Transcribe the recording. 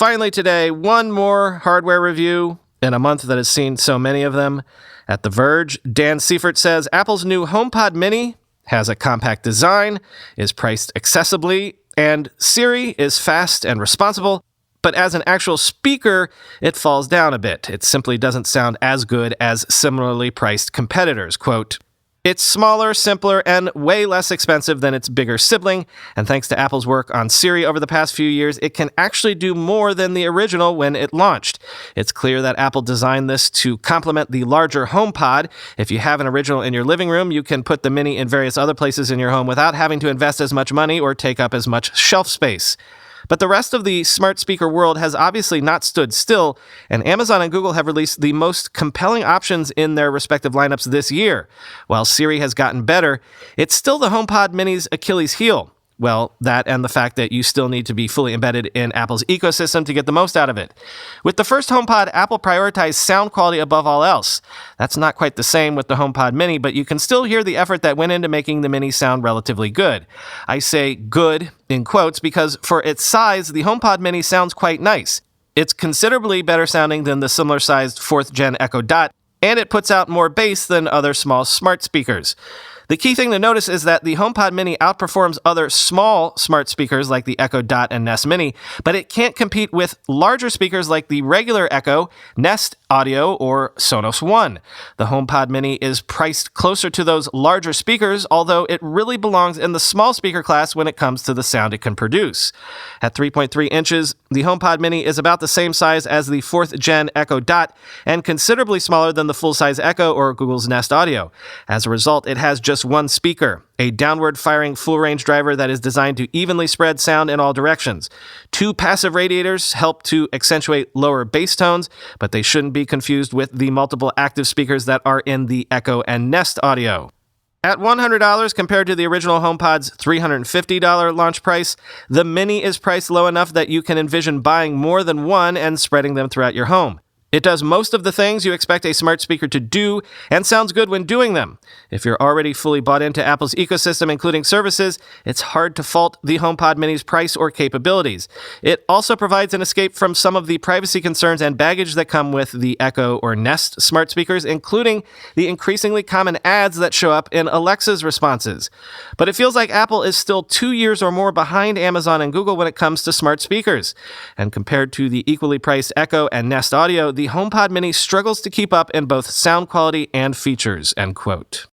Finally today, one more hardware review in a month that has seen so many of them. At The Verge, Dan Seifert says Apple's new HomePod Mini has a compact design, is priced accessibly, and Siri is fast and responsible, but as an actual speaker, it falls down a bit. It simply doesn't sound as good as similarly priced competitors. Quote, "It's smaller, simpler, and way less expensive than its bigger sibling, and thanks to Apple's work on Siri over the past few years, it can actually do more than the original when it launched. It's clear that Apple designed this to complement the larger HomePod. If you have an original in your living room, you can put the Mini in various other places in your home without having to invest as much money or take up as much shelf space. But the rest of the smart speaker world has obviously not stood still, and Amazon and Google have released the most compelling options in their respective lineups this year. While Siri has gotten better, it's still the HomePod Mini's Achilles heel. Well, that and the fact that you still need to be fully embedded in Apple's ecosystem to get the most out of it. With the first HomePod, Apple prioritized sound quality above all else. That's not quite the same with the HomePod Mini, but you can still hear the effort that went into making the Mini sound relatively good. I say good in quotes because for its size, the HomePod Mini sounds quite nice. It's considerably better sounding than the similar-sized 4th Gen Echo Dot, and it puts out more bass than other small smart speakers. The key thing to notice is that the HomePod Mini outperforms other small smart speakers like the Echo Dot and Nest Mini, but it can't compete with larger speakers like the regular Echo, Nest Audio, or Sonos One. The HomePod Mini is priced closer to those larger speakers, although it really belongs in the small speaker class when it comes to the sound it can produce. At 3.3 inches, the HomePod Mini is about the same size as the 4th Gen Echo Dot and considerably smaller than the full-size Echo or Google's Nest Audio. As a result, it has just one speaker, a downward-firing full-range driver that is designed to evenly spread sound in all directions. 2 passive radiators help to accentuate lower bass tones, but they shouldn't be confused with the multiple active speakers that are in the Echo and Nest Audio. At $100 compared to the original HomePod's $350 launch price, the Mini is priced low enough that you can envision buying more than one and spreading them throughout your home. It does most of the things you expect a smart speaker to do and sounds good when doing them. If you're already fully bought into Apple's ecosystem, including services, it's hard to fault the HomePod Mini's price or capabilities. It also provides an escape from some of the privacy concerns and baggage that come with the Echo or Nest smart speakers, including the increasingly common ads that show up in Alexa's responses. But it feels like Apple is still 2 years or more behind Amazon and Google when it comes to smart speakers. And compared to the equally priced Echo and Nest Audio, the HomePod Mini struggles to keep up in both sound quality and features, end quote.